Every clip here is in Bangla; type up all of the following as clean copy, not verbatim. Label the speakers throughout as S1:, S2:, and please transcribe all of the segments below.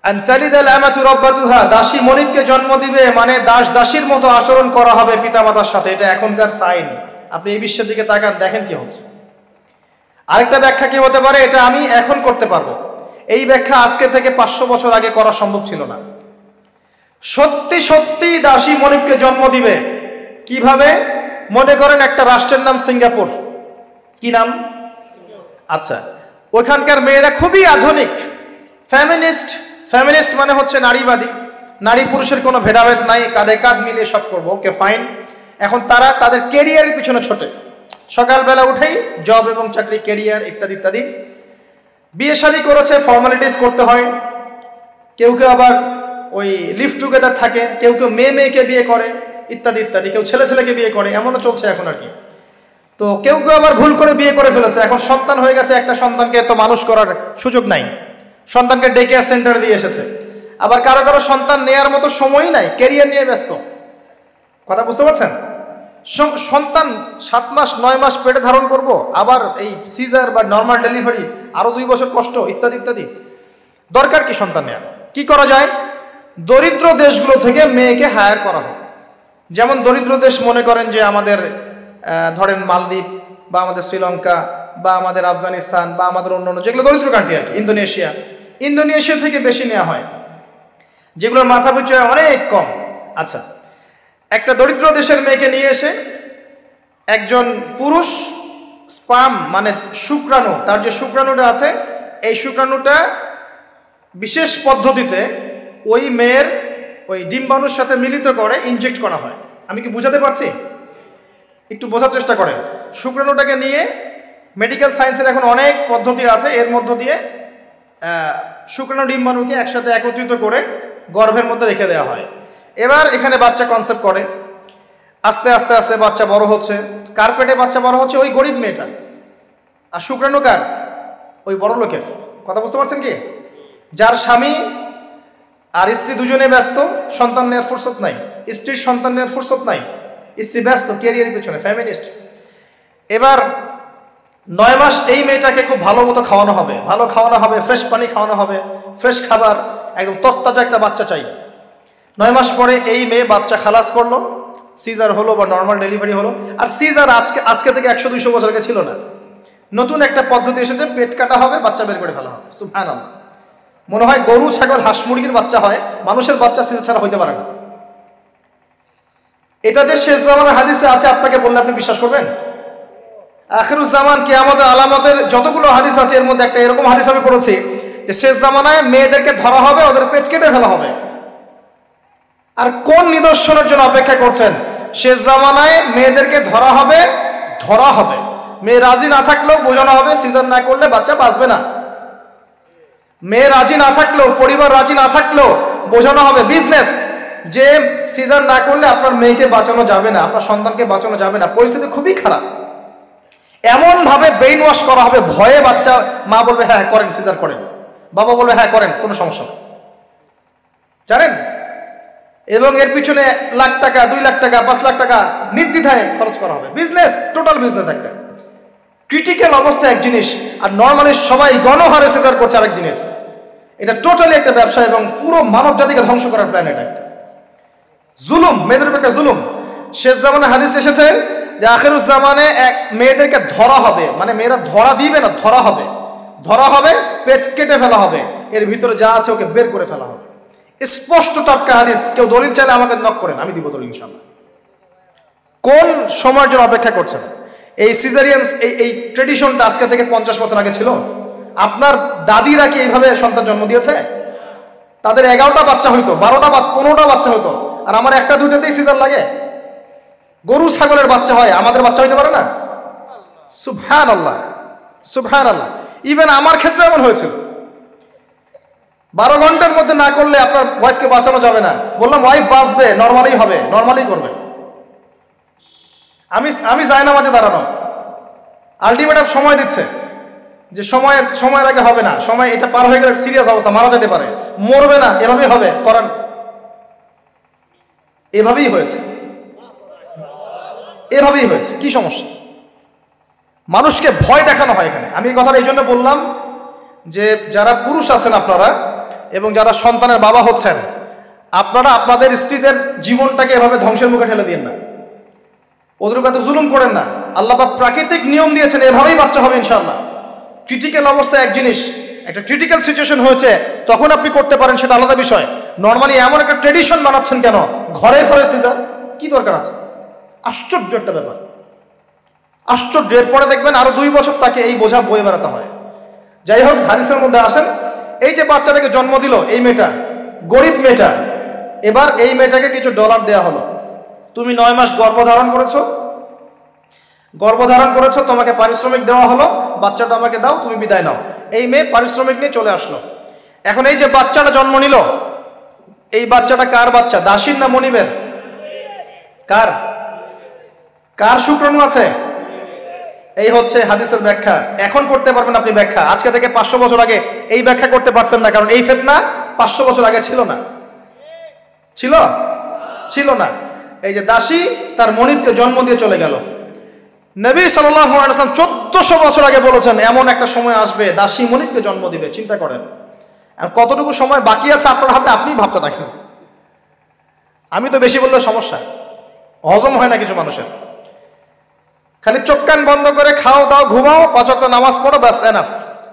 S1: আন তালিদাল আমাতু রাব্বাতুহা, দাসী মনিবকে জন্ম দিবে মানে দাস দাসীর মতো আচরণ করা হবে পিতামাতার সাথে। এটা এখনকার সাইন। আপনি এই বিশ্বের দিকে তাকান, দেখেন কি হচ্ছে। আরেকটা ব্যাখ্যা কি হতে পারে, এটা আমি এখন করতে পারবো, এই ব্যাখ্যা আজকে থেকে 500 বছর আগে করা সম্ভব ছিল না। সত্যি সত্যি দাসী মনিবকে জন্ম দিবে। কিভাবে? মনে করেন একটা রাষ্ট্রের নাম সিঙ্গাপুর। কি নাম? আচ্ছা, ওইখানকার মেয়েরা খুবই আধুনিক, ফ্যামিনিস্ট। ফ্যামিনিস্ট মানে হচ্ছে নারীবাদী, নারী পুরুষের কোনো ভেদাভেদ নাই, কাঁধে কাঁধ মিলিয়ে সব করবো, ওকে ফাইন। এখন তারা তাদের কেরিয়ারের পিছনে ছোটে, সকালবেলা উঠেই জব এবং চাকরি, কেরিয়ার ইত্যাদি ইত্যাদি। বিয়ে শাদী করেছে, ফর্মালিটিস করতে হয়। কেউ কেউ আবার ওই লিভ টুগেদার থাকে, কেউ কেউ মেয়ে মেয়েকে বিয়ে করে ইত্যাদি ইত্যাদি, কেউ ছেলে ছেলেকে বিয়ে করে, এমনও চলছে এখন আর কি। তো কেউ কেউ আবার ভুল করে বিয়ে করে ফেলেছে, এখন সন্তান হয়ে গেছে, একটা সন্তানকে তো মানুষ করার সুযোগ নাই, সন্তানকে ডে কেয়ার সেন্টার দিয়ে এসেছে। আবার কারো কারো সন্তান নেয়ার মতো সময়ই নাই, ক্যারিয়ার নিয়ে ব্যস্ত। কথা বুঝতে পারছেন? সন্তান 7 মাস 9 মাস পেটে ধারণ করব, আবার এই সিজার বা নর্মাল ডেলিভারি, আরো 2 বছর কষ্ট ইত্যাদি ইত্যাদি। দরকার কি সন্তান নেওয়া? কি করা যায়? দরিদ্র দেশগুলো থেকে মেয়েকে হায়ার করা হোক। যেমন দরিদ্র দেশ মনে করেন যে আমাদের ধরেন মালদ্বীপ বা আমাদের শ্রীলঙ্কা বা আমাদের আফগানিস্তান বা আমাদের অন্যান্য যেগুলো দরিদ্র কান্ট্রি আর কি, ইন্দোনেশিয়া থেকে বেশি নেওয়া হয়, যেগুলোর মাথা পিছু অনেক কম। আচ্ছা, একটা দরিদ্র দেশের মেয়েকে নিয়ে এসে একজন পুরুষ স্পার্ম মানে শুক্রাণু, তার যে শুক্রাণুটা আছে, এই শুক্রাণুটা বিশেষ পদ্ধতিতে ওই মেয়ের ওই ডিম্বাণুর সাথে মিলিত করে ইনজেক্ট করা হয়। আমি কি বোঝাতে পারছি? একটু বোঝার চেষ্টা করেন। শুক্রাণুটাকে নিয়ে মেডিকেল সায়েন্সের এখন অনেক পদ্ধতি আছে, এর মধ্য দিয়ে শুক্রাণু ডিম্বাণুকে একসাথে একত্রিত করে গর্ভের মধ্যে রেখে দেওয়া হয়। এবার এখানে বাচ্চা কনসেপ্ট করে, আস্তে আস্তে আস্তে বাচ্চা বড় হচ্ছে। কার পেটে বাচ্চা বড় হচ্ছে? ওই গরিব মেয়েটা। আর শুক্রাণু কার? ওই বড় লোকের। কথা বুঝতে পারছেন কি? যার স্বামী আর স্ত্রী দুজনে ব্যস্ত, সন্তান নেওয়ার ফুরসত নাই, স্ত্রীর সন্তান নেওয়ার ফুরসত নাই, স্ত্রী ব্যস্ত ক্যারিয়ারের পিছনে, ফ্যামিনিস্ট। এবার 9 মাস এই মেয়েটাকে খুব ভালো মতো খাওয়ানো হবে, ভালো খাওয়ানো হবে, ফ্রেশ পানি খাওয়ানো হবে, ফ্রেশ খাবার, একদম তত্তাজা একটা বাচ্চা চাই। 9 মাস পরে এই মেয়ে বাচ্চা খালাস করলো, সিজার হলো বা নর্মাল ডেলিভারি হলো। আর সিজার আজকে থেকে 100-200 বছর আগে ছিল না, নতুন একটা পদ্ধতি এসেছে, পেট কাটা হবে, বাচ্চা বের করে ফেলা হবে। সুবহানাল্লাহ। মনে হয় গরু ছাগল হাঁস মুরগির বাচ্চা হয়, মানুষের বাচ্চা সিজার ছাড়া হইতে পারে না। এটা যে শেষ জামানের হাদিসে আছে, আপনাকে বললে আপনি বিশ্বাস করবেন? আখিরুজ জামান কিয়ামতের আলামতের যতগুলো হাদিস আছে, এর মধ্যে একটা এরকম হাদিস আমি পড়েছি যে শেষ জামানায় মেয়েদেরকে ধরা হবে, ওদের পেট কেটে ফেলা হবে। আর কোন নিদর্শনের জন্য অপেক্ষা করছেন? শেষ জামানায় মেয়েদেরকে ধরা হবে। মেয়ে রাজি না থাকলেও বোঝানো হবে, সিজার না করলে বাচ্চা বাঁচবে না। মেয়ে রাজি না থাকলেও, পরিবার রাজি না থাকলেও বোঝানো হবে, বিজনেস, যে সিজার না করলে আপনার মেয়েকে বাঁচানো যাবে না, আপনার সন্তানকে বাঁচানো যাবে না, পরিস্থিতি খুবই খারাপ। এমন ভাবে ব্রেইন ওয়াশ করা হবে, ভয়ে বাচ্চা, মা বলবে হ্যাঁ করেন, সিজার করেন, বাবা বলবে হ্যাঁ করেন, কোনো সমস্যা নেই, জানেন। এবং এর পিছনে লাখ টাকা, 2 লাখ টাকা, 5 লাখ টাকা নির্দ্বিধায় খরচ করা হবে। Business, total business. একটা ক্রিটিক্যাল অবস্থা এক জিনিস, আর নর্মালি সবাই গণহারে সিজার করছে আরেক জিনিস। এটা টোটালি একটা ব্যবসা এবং পুরো মানব জাতিকে ধ্বংস করার প্ল্যান। এটা একটা জুলুম, মেয়েদের উপর একটা জুলুম। শেষ জামানে হাদিস এসেছে যে আখিরুজ জামানে মেয়েদেরকে ধরা হবে, মানে মেয়েরা ধরা দিবে না, ধরা হবে, পেট কেটে ফেলা হবে, এর ভিতরে যা আছে ওকে বের করে ফেলা হবে। স্পষ্ট টাটকা হাদিস। কেউ দলিল চাইলে আমাকে নক করেন, আমি দিব দলিল ইনশাআল্লাহ। কোন সময়ের জন্য অপেক্ষা করছেন? এই সিজারিয়ান এই ট্রেডিশনটা আজকে থেকে 50 বছর আগে ছিল। আপনার দাদিরা কি এইভাবে সন্তান জন্ম দিয়েছে? তাদের 11টা বাচ্চা হইতো, 12টা 15টা বাচ্চা হইতো, আর আমার 1-2টাতেই সিজার লাগে। গরু ছাগলের বাচ্চা হয়, আমাদের বাচ্চা হইতে পারে না? সুবহানাল্লাহ, সুবহানাল্লাহ। ইভেন আমার ক্ষেত্রে এমন হয়েছিল। 12 ঘন্টার মধ্যে না করলে আপনার ওয়াইফকে বাঁচানো যাবে না। বললাম ওয়াইফ বাঁচবে, নর্মালি হবে, নর্মালি করবে। আমি যাই না মাঝে দাঁড়ানো, আলটিমেটাম সময় দিচ্ছে যে সময়ের আগে হবে না, সময় এটা পার হয়ে গেলে সিরিয়াস অবস্থা, মারা যেতে পারে, মরবে না, এভাবেই হবে, করান। এভাবেই হয়েছে। কি সমস্যা? মানুষকে ভয় দেখানো হয় এখানে। আমি এই কথাটা এই জন্য বললাম যে যারা পুরুষ আছেন আপনারা, এবং যারা সন্তানের বাবা হচ্ছেন, আপনারা আপনাদের স্ত্রীদের জীবনটাকে এভাবে ধ্বংসের মুখে ঠেলে দিন না, ওদের উপর এত জুলুম করেন না। আল্লাহ পাক প্রাকৃতিক নিয়ম দিয়েছেন, এভাবেই বাচ্চা হবে ইনশাআল্লাহ। ক্রিটিক্যাল অবস্থায় এক জিনিস, একটা ক্রিটিক্যাল সিচুয়েশন হয়েছে, তখন আপনি করতে পারেন, সেটা আলাদা বিষয়। নর্মালি এমন একটা ট্রেডিশন বানাচ্ছেন কেন, ঘরে ঘরে সিজার, কি দরকার আছে? আশ্চর্য একটা ব্যাপার, আশ্চর্য। এরপরে দেখবেন আরো 2 বছর তাকে এই বোঝা বয়ে বেড়াতে হয়। যাই হোক, হাদিসের মধ্যে আসেন, এই যে বাচ্চাটাকে জন্ম দিল এই মেয়েটা, গরিব মেয়েটা, এবার এই মেয়েটাকে কিছু ডলার দেয়া হলো, তুমি 9 মাস গর্ভধারণ করেছো, তোমাকে পারিশ্রমিক দেওয়া হলো, বাচ্চাটা আমাকে দাও, তুমি বিদায় নাও। এই মেয়ে পারিশ্রমিক নিয়ে চলে আসলো। এখন এই যে বাচ্চাটা জন্ম নিল, এই বাচ্চাটা কার বাচ্চা? দাসীর না মনিবের? কার শুক্রাণু আছে? এই হচ্ছে হাদিসের ব্যাখ্যা। এখন করতে পারবেন আপনি ব্যাখ্যা, আজকে থেকে 500 বছর আগে এই ব্যাখ্যা করতে পারতেন না, কারণ এই ফিতনা 500 বছর আগে ছিল না। এই যে দাসী তার মনিবকে জন্ম দিয়ে চলে গেল। নবী সাল্লাল্লাহু আলাইহি ওয়াসাল্লাম 1400 বছর আগে বলেছেন এমন একটা সময় আসবে দাসী মনিবকে জন্ম দিবে। চিন্তা করেন, আর কতটুকু সময় বাকি আছে আপনার হাতে, আপনি ভাবতে থাকেন। আমি তো বেশি বললে সমস্যা, হজম হয় না কিছু মানুষের। খালি চোখ কান বন্ধ করে খাও দাও ঘুমাও, 5 ওয়াক্ত নামাজ পড়ো, ব্যাস এনাফ।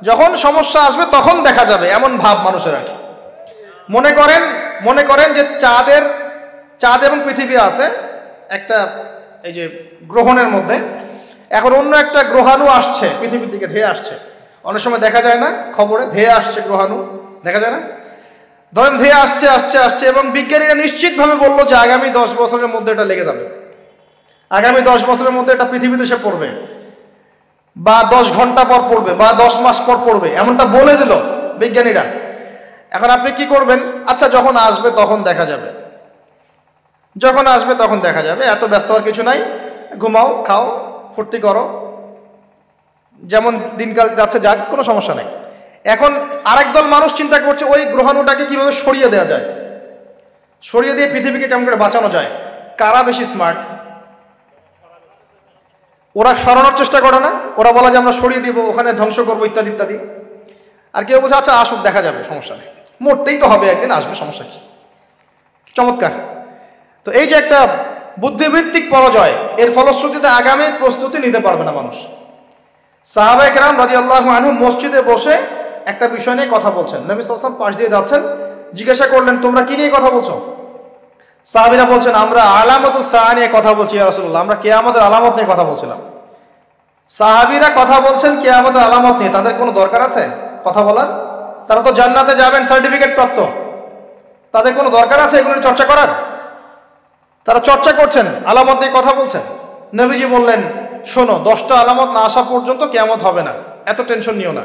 S1: যখন সমস্যা আসবে তখন দেখা যাবে, এমন ভাব মানুষের আর কি। মনে করেন যে চাঁদ এবং পৃথিবী আছে একটা এই যে গ্রহণের মধ্যে। এখন অন্য একটা গ্রহাণু আসছে পৃথিবীর দিকে, ধেয়ে আসছে। অনেক সময় দেখা যায় না খবরে, ধেয়ে আসছে গ্রহাণু, দেখা যায় না? ধরেন ধেয়ে আসছে এবং বিজ্ঞানীরা নিশ্চিতভাবে বললো যে আগামী 10 বছরের মধ্যে এটা লেগে যাবে, আগামী 10 বছরের মধ্যে এটা পৃথিবীতে এসে পড়বে, বা 10 ঘন্টা পর পড়বে, বা 10 মাস পর পড়বে, এমনটা বলে দিল বিজ্ঞানীরা। এখন আপনি কি করবেন? আচ্ছা, যখন আসবে তখন দেখা যাবে, এত ব্যস্ত হওয়ার কিছু নাই, ঘুমাও, খাও, ফুর্তি করো, যেমন দিনকাল যাচ্ছে যাক, কোনো সমস্যা নেই। এখন আরেক দল মানুষ চিন্তা করছে ওই গ্রহাণুটাকে কিভাবে সরিয়ে দেওয়া যায়, সরিয়ে দিয়ে পৃথিবীকে কেমন করে বাঁচানো যায়। কারা বেশি স্মার্ট? ওরা সরানোর চেষ্টা করে না, ওরা বলে যে আমরা সরিয়ে দিব, ওখানে ধ্বংস করবো, ইত্যাদি ইত্যাদি। আর কেউ বোঝা, আচ্ছা আসুক, দেখা যাবে, সমস্যা নেই, মরতেই তো হবে, একদিন আসবে, সমস্যা কি। চমৎকার। তো এই যে একটা বুদ্ধিবৃত্তিক পরাজয়, এর ফলশ্রুতিতে আগামীর প্রস্তুতি নিতে পারবে না মানুষ। সাহাবায়ে কেরাম রাদিয়াল্লাহু আনহুম মসজিদে বসে একটা বিষয় নিয়ে কথা বলছেন, নবী সাল্লাল্লাহু আলাইহি ওয়াসাল্লাম পাশ দিয়ে যাচ্ছেন, জিজ্ঞাসা করলেন তোমরা কি নিয়ে কথা বলছো? সাহাবীরা বলছেন আমরা আলামাতুস সাআ নিয়ে কথা বলছি ইয়া রাসূলুল্লাহ, আমরা কিয়ামতের আলামত নিয়ে কথা বলছিলাম। সাহাবীরা কথা বলছেন কিয়ামতের আলামত নিয়ে, তাদের কোনো দরকার আছে কথা বলার? তারা তো জান্নাতে যাবেন সার্টিফিকেট প্রাপ্ত, তাদের কোনো দরকার আছে এগুলো চর্চা করার? তারা চর্চা করছেন, আলামত নিয়ে কথা বলছেন। নবীজি বললেন শোনো, 10টা আলামত না আসা পর্যন্ত কিয়ামত হবে না, এত টেনশন নিও না।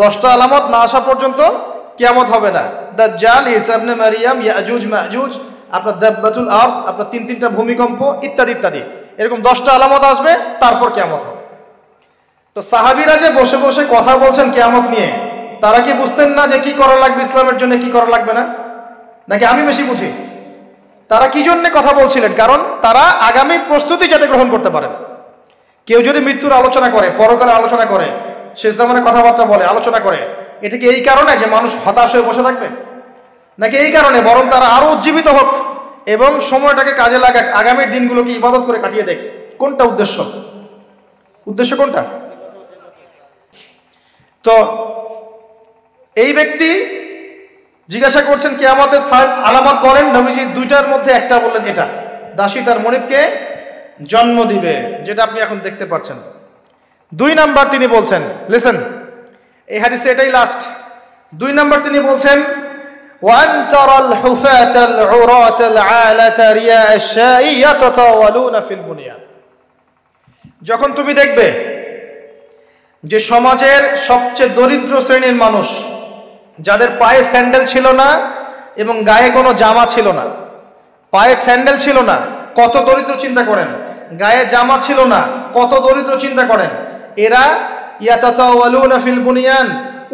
S1: 10টা আলামত না আসা পর্যন্ত কিয়ামত হবে না। দাজ্জাল, ঈসা ইবনে মারইয়াম, ইয়াজুজ মাজুজ, আপনার দাব্বাতুল আরদ, আপনার 3টা ভূমিকম্প, ইত্যাদি ইত্যাদি, এরকম 10টা আলামত আসবে, তারপর কিয়ামত হবে। তো সাহাবীরা যে বসে বসে কথা বলছেন কিয়ামত নিয়ে, তারা কি বুঝতেন না যে কি করা লাগবে ইসলামের জন্য, কি করা লাগবে না? নাকি আমি বেশি বুঝি? তারা কি জন্য কথা বলছিলেন? কারণ তারা আগামীর প্রস্তুতি যাতে গ্রহণ করতে পারেন। কেউ যদি মৃত্যুর আলোচনা করে, পরকালের আলোচনা করে, শেষ জামানের কথাবার্তা বলে, আলোচনা করে, এটা কি এই কারণে যে মানুষ হতাশ হয়ে বসে থাকবে, নাকি এই কারণে বরং তারা আরো উজ্জীবিত হোক এবং সময়টাকে কাজে লাগাক, আগামীর দিনগুলোকে ইবাদত করে কাটিয়ে দেখ? কোনটা উদ্দেশ্য কোনটা? তো এই ব্যক্তি জিজ্ঞাসা করছেন কিয়ামতের আলামত বলেন, নবীজি 2টার মধ্যে একটা বললেন, এটা দাসী তার মনিবকে জন্ম দিবে, যেটা আপনি এখন দেখতে পাচ্ছেন। 2 নাম্বার তিনি বলছেন, লিসেন, এই হাদিসে এটাই লাস্ট। 2 নাম্বার তিনি বলছেন ওয়ান তারাল হুফাতাল উরাতাল আলাতা রিয়া আশ-শাই ইয়াতাতাওয়ালুনা ফিল বুনিয়ান। যখন তুমি দেখবে যে সমাজের সবচেয়ে দরিদ্র শ্রেণীর মানুষ, যাদের পায়ে স্যান্ডেল ছিল না এবং গায়ে কোনো জামা ছিল না, পায়ে স্যান্ডেল ছিল না, কত দরিদ্র চিন্তা করেন, গায়ে জামা ছিল না, কত দরিদ্র চিন্তা করেন, এরা ইয়াতাতাওয়ালুনা ফিল বুনিয়ান,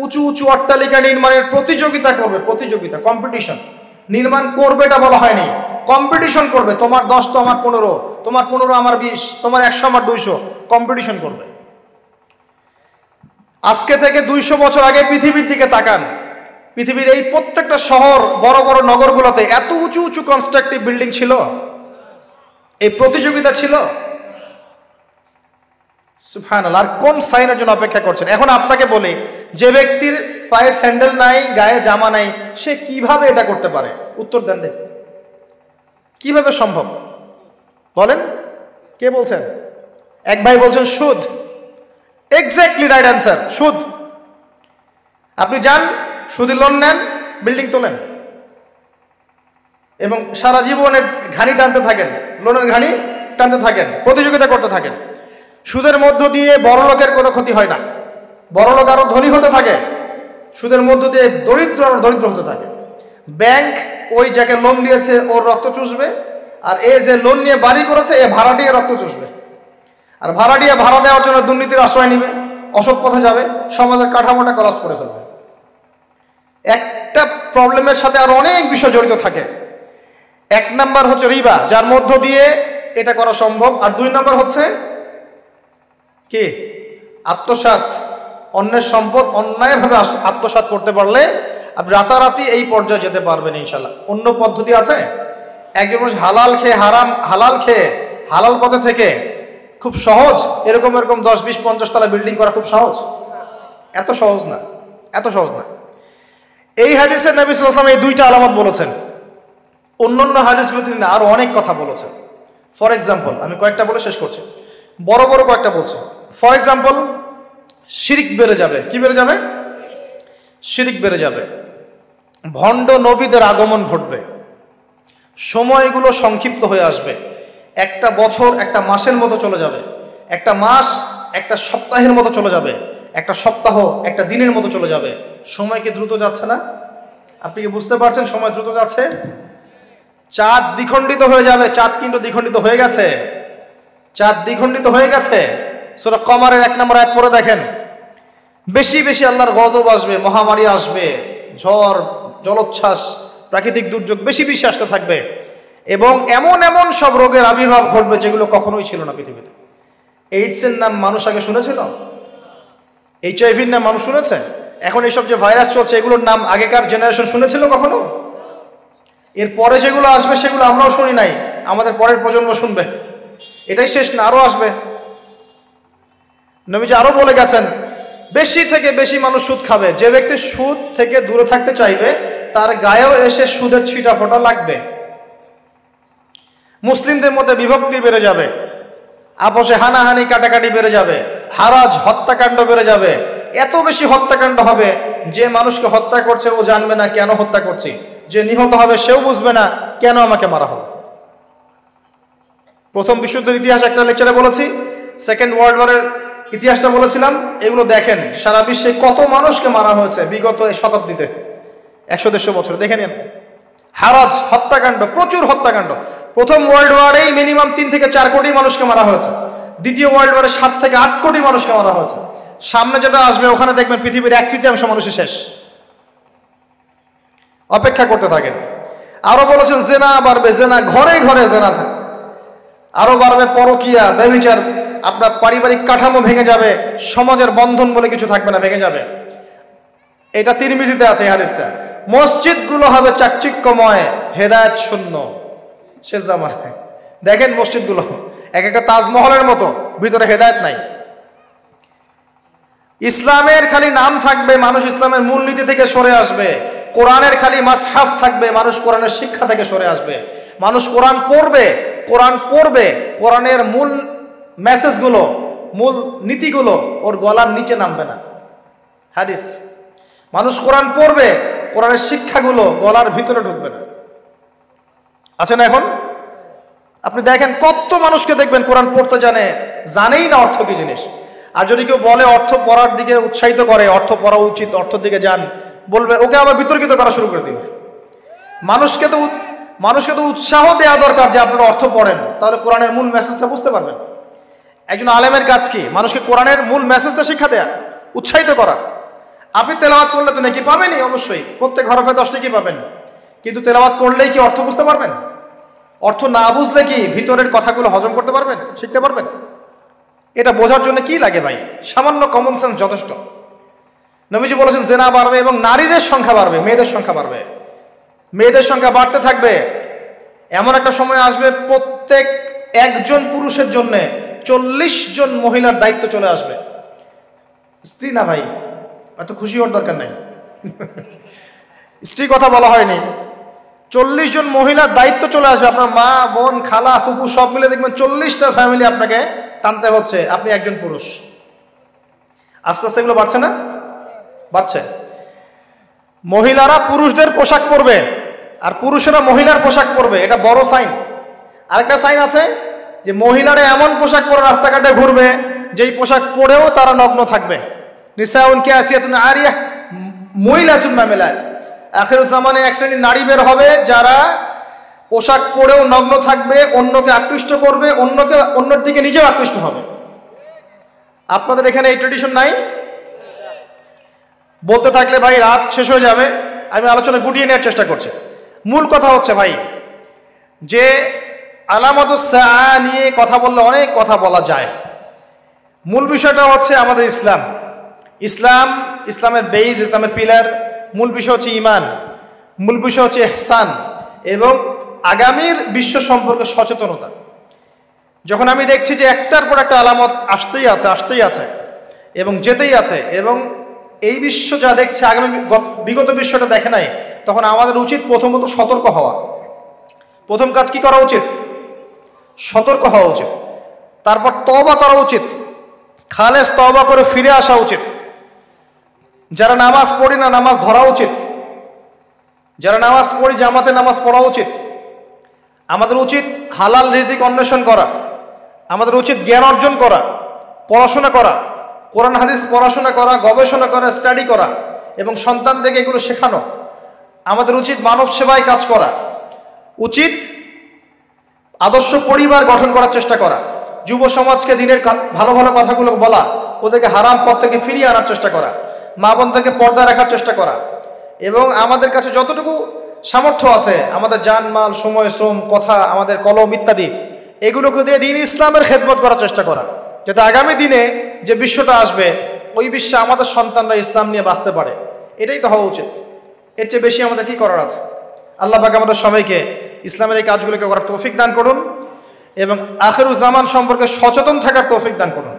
S1: উঁচু উঁচু অট্টালিকা নির্মাণের প্রতিযোগিতা করবে, কম্পিটিশন। নির্মাণ করবে এটা বলা হয়নি, কম্পিটিশন করবে, তোমার 10 তো আমার 15, তোমার 15 আমার 20, তোমার 100 আমার 200, কম্পিটিশন করবে। আজকে থেকে 200 বছর আগে পৃথিবীর দিকে তাকান, পৃথিবীর এই প্রত্যেকটা শহর, বড় বড় নগরগুলোতে এত উঁচু উঁচু কনস্ট্রাকটিভ বিল্ডিং ছিল, এই প্রতিযোগিতা ছিল। সুবহানাল্লাহ। আর কোন সাইনের জন্য অপেক্ষা করছেন? এখন আপনাকে বলি, যে ব্যক্তির পায়ে স্যান্ডেল নাই, গায়ে জামা নাই, সে কিভাবে এটা করতে পারে? উত্তর দেন দেখি, কিভাবে সম্ভব বলেন? কে বলছেন? এক ভাই বলছেন সুদ। এক্স্যাক্টলি রাইট অ্যান্সার, সুদ। আপনি যান, সুদের লোন নেন, বিল্ডিং তোলেন এবং সারা জীবনের ঘানি টানতে থাকেন, লোনের ঘানি টানতে থাকেন, প্রতিযোগিতা করতে থাকেন। সুদের মধ্য দিয়ে বড় লোকের কোনো ক্ষতি হয় না, বড় লোক আরো ধনী হতে থাকে, সুদের মধ্য দিয়ে দরিদ্র আরো দরিদ্র হতে থাকে। ব্যাংক ওই যাকে লোন দিয়েছে ওর রক্ত চুষবে, আর এ যে লোন নিয়ে বাড়ি করেছে এ ভাড়াটিয়া রক্ত চুষবে, আর ভাড়াটিয়া ভাড়া দেওয়ার জন্য দুর্নীতির আশ্রয় নিবে, অসৎ পথে যাবে, সমাজের কাঠামোটা কলাপস করে ফেলবে। একটা প্রবলেমের সাথে আরো অনেক বিষয় জড়িত থাকে। এক নাম্বার হচ্ছে রিবা, যার মধ্য দিয়ে এটা করা সম্ভব। আর দুই নাম্বার হচ্ছে কি? আত্মসাৎ। অন্যের সম্পদ অন্যায়ভাবে আত্মসাৎ করতে পারলে আপনি রাতারাতি এই পর্যায়ে যেতে পারবেন ইনশাল্লাহ। অন্য পদ্ধতি আছে? একজন মানুষ হালাল খেয়ে হালাল খেয়ে হালাল পথে থেকে খুব সহজ এরকম 10, 20, 50 তলা বিল্ডিং করা খুব সহজ? এত সহজ না, এত সহজ না। এই হাদিসে নবী সাল্লাল্লাহু আলাইহি ওয়াসাল্লাম এই দুইটা আলামত বলেছেন। অন্যান্য হাদিসগুলো তিনি আরো অনেক কথা বলেছেন। ফর এক্সাম্পল, আমি কয়েকটা বলে শেষ করছি, বড় বড় কয়েকটা বলছি। ফর এক্সাম্পল, শিরিক বেড়ে যাবে। কি বেড়ে যাবে? শিরিক বেড়ে যাবে। ভণ্ড নবীদের আগমন ঘটবে, সময়গুলো সংক্ষিপ্ত হয়ে আসবে। একটা বছর একটা মাসের মতো চলে যাবে, একটা মাস একটা সপ্তাহের মতো চলে যাবে, একটা সপ্তাহ একটা দিনের মতো চলে যাবে। সময় কি দ্রুত যাচ্ছে না? আপনি কি বুঝতে পারছেন সময় দ্রুত যাচ্ছে? চাঁদ দ্বিখণ্ডিত হয়ে যাবে। চাঁদ কিন্তু দ্বিখণ্ডিত হয়ে গেছে, চাঁদ দ্বিখণ্ডিত হয়ে গেছে। সূরা কমারের 1 নম্বর আয়াত পড়ে দেখেন। বেশি বেশি আল্লাহর গজব আসবে, মহামারী আসবে, ঝড়, জলোচ্ছ্বাস, প্রাকৃতিক দুর্যোগ বেশি বেশি আসতে থাকবে এবং এমন এমন সব রোগের আবির্ভাব ঘটবে যেগুলো কখনোই ছিল না পৃথিবীতে। এইডসের নাম মানুষ আগে শুনেছিল? HIV-র নাম মানুষ শুনেছে? এখন এইসব যে ভাইরাস চলছে এগুলোর নাম আগেকার জেনারেশন শুনেছিল কখনো? এর পরে যেগুলো আসবে সেগুলো আমরাও শুনি নাই, আমাদের পরের প্রজন্ম শুনবে। এটাই শেষ না, আরো আসবে। নবীজি আরো বলে গেছেন, বেশি থেকে বেশি মানুষ সুদ খাবে। যে ব্যক্তি সুদ থেকে দূরে থাকতে চাইবে তার গায়েও এসে সুদের ছিটা ফোঁটা লাগবে। মুসলিমদের মধ্যে বিভক্তি বেড়ে যাবে, আপোষে হানাহানি কাটাকাটি বেড়ে যাবে, হারাজ হত্যাকাণ্ড বেড়ে যাবে। এত বেশি হত্যাকাণ্ড হবে যে মানুষকে হত্যা করছে ও জানবে না কেন হত্যা করছি, যে নিহত হবে সেও বুঝবে না কেন আমাকে মারা হলো। প্রথম বিশ্বযুদ্ধের ইতিহাস একটা লেকচারে বলেছি, সেকেন্ড ওয়ার্ল্ড ওয়ারের ইতিহাসটা বলেছিলাম। এগুলো দেখেন, সারা বিশ্বে কত মানুষকে মারা হয়েছে বিগত শতাব্দীতে, 100-150 বছর দেখে নিন। হারাজ হত্যাকাণ্ড, প্রচুর হত্যাকাণ্ড। প্রথম ওয়ার্ল্ড ওয়ারেই মিনিমাম 3 থেকে 4 কোটি মানুষকে মারা হয়েছে। দ্বিতীয় ওয়ার্ল্ড ওয়ারে 7 থেকে 8 কোটি মানুষকে মারা হয়েছে। সামনে যেটা আসবে ওখানে দেখবেন পৃথিবীর 1/3 মানুষই শেষ। অপেক্ষা করতে থাকেন। আরো বলেছেন জেনা বাড়বে, জেনা ঘরে ঘরে জেনা থাকে। আরো বাড়বে পরকিয়া, ব্যভিচার, আপনার পারিবারিক কাঠামো ভেঙে যাবে, সমাজের বন্ধন বলে কিছু থাকবে না, ভেঙে যাবে। এটা তিরমিজিতে আছে এই হাদিসটা। মসজিদগুলো হবে চাকচিক্যময়, হেদায়েত শূন্য শেষ জামানায়। দেখেন মসজিদগুলো এক একটা তাজমহলের মতো, ভিতরে হেদায়েত নাই। ইসলামের খালি নাম থাকবে, মানুষ ইসলামের মূলনীতি থেকে সরে আসবে। কোরআনের খালি মাসহাফ থাকবে, মানুষ কোরআনের শিক্ষা থেকে সরে আসবে। মানুষ কোরআন পড়বে, কোরআনের মূল মেসেজগুলো, মূল নীতিগুলো ওর গলার নিচে নামবে না। হাদিস, মানুষ কোরআন পড়বে, কোরআনের শিক্ষাগুলো গলার ভিতরে ঢুকবে না। আছে না? এখন আপনি দেখেন কত মানুষকে দেখবেন কোরআন পড়তে জানেই না অর্থ কি জিনিস। আর যদি কেউ বলে অর্থ পড়ার দিকে উৎসাহিত করে, অর্থ পড়া উচিত, অর্থের দিকে যান, বলবে ওকে আবার বিতর্কিত করা শুরু করে দিবে। মানুষকে তো উৎসাহ দেওয়া দরকার যে আপনারা অর্থ পড়েন, তাহলে কোরআনের মূল মেসেজটা বুঝতে পারবেন। একজন আলেমের কাজ কি? মানুষকে কোরআনের মূল মেসেজটা শিক্ষা দেয়া, উৎসাহিত করা। আপনি তেলাওয়াত করলে তো নাকি পাবেনই, অবশ্যই প্রত্যেক হরফে 10 টাকা পাবেন, কিন্তু তেলাওয়াত করলেই কি অর্থ বুঝতে পারবেন? অর্থ না বুঝলে কি ভিতরের কথাগুলো হজম করতে পারবেন, শিখতে পারবেন? এটা বোঝার জন্য কি লাগে ভাই? সামান্য কমন সেন্স যথেষ্ট। নবীজি বলেছেন জেনা বাড়বে এবং নারীদের সংখ্যা বাড়বে, মেয়েদের সংখ্যা বাড়বে, মেয়েদের সংখ্যা বাড়তে থাকবে। এমন একটা সময় আসবে প্রত্যেক একজন পুরুষের জন্য 40 জন মহিলার দায়িত্ব চলে আসবে। স্ত্রী না ভাই, এত খুশি হওয়ার দরকার নাই, স্ত্রী কথা বলা হয়নি। 40 জন মহিলার দায়িত্ব চলে আসবে। আপনার মা, বোন, খালা, ফুফু সব মিলে দেখবেন 40টা ফ্যামিলি আপনাকে টানতে হচ্ছে, আপনি একজন পুরুষ। আস্তে আস্তে এগুলো বাড়ছে না? বাড়ছে। মহিলারা পুরুষদের পোশাক পরবে আর পুরুষেরা মহিলার পোশাক পরবে, এটা বড় সাইন। আরেকটা সাইন আছে যে মহিলারা এমন পোশাক পরে রাস্তাঘাটে ঘুরবে যেই পোশাক পরেও তারা নগ্ন থাকবে। নিসাউন কাসিয়াতুন আরিয়াহ মুইলাতুন মামিলাত। আখির জামানে এক শ্রেণীর নারী বের হবে যারা পোশাক পরেও নগ্ন থাকবে, অন্যকে আকৃষ্ট করবে, অন্যর দিকে নিজেও আকৃষ্ট হবে। আপনাদের এখানে এই ট্রেডিশন নাই? বলতে থাকলে ভাই রাত শেষ হয়ে যাবে, আমি আলোচনা গুটিয়ে নেওয়ার চেষ্টা করছি। মূল কথা হচ্ছে ভাই যে আলামাতুস সাআ নিয়ে কথা বললে অনেক কথা বলা যায়। মূল বিষয়টা হচ্ছে আমাদের ইসলামের বেইজ, ইসলামের পিলার। মূল বিষয় হচ্ছে ঈমান, মূল বিষয় হচ্ছে ইহসান এবং আগামীর বিশ্ব সম্পর্কে সচেতনতা। যখন আমি দেখছি যে একটার পর একটা আলামত আসতেই আছে এবং যেতেই আছে, এবং এই বিশ্ব যা দেখছে আগামী বিগত বিশ্বটা দেখে নাই, তখন আমাদের উচিত প্রথমত সতর্ক হওয়া। প্রথম কাজ কি করা উচিত? সতর্ক হওয়া উচিত। তারপর তওবা করা উচিত, খালেস তওবা করে ফিরে আসা উচিত। যারা নামাজ পড়ি না, নামাজ ধরা উচিত। যারা নামাজ পড়ি, জামাতে নামাজ পড়া উচিত। আমাদের উচিত হালাল রিজিক অন্বেষণ করা, আমাদের উচিত জ্ঞান অর্জন করা, পড়াশোনা করা, কোরআন হাদিস পড়াশোনা করা, গবেষণা করা, স্টাডি করা এবং সন্তানদেরকে এগুলো শেখানো। আমাদের উচিত মানব সেবায় কাজ করা, উচিত আদর্শ পরিবার গঠন করার চেষ্টা করা, যুব সমাজকে দিনের ভালো ভালো কথাগুলো বলা, ওদেরকে হারাম পথ থেকে ফিরিয়ে আনার চেষ্টা করা, মা বোনদেরকে পর্দা রাখার চেষ্টা করা, এবং আমাদের কাছে যতটুকু সামর্থ্য আছে আমাদের জানমাল, সময়, শ্রম, কথা, আমাদের কলম ইত্যাদি এগুলোকে দিয়ে দিন ইসলামের খেদমত করার চেষ্টা করা, যাতে আগামী দিনে যে বিশ্বটা আসবে ওই বিশ্বে আমাদের সন্তানরা ইসলাম নিয়ে বাঁচতে পারে। এটাই তো হওয়া উচিত। এর চেয়ে বেশি আমাদের কি করার আছে? আল্লাহ পাক আমাদের সবাইকে ইসলামের এই কাজগুলোকে করার তৌফিক দান করুন এবং আখিরুজ জামান সম্পর্কে সচেতন থাকার তৌফিক দান করুন।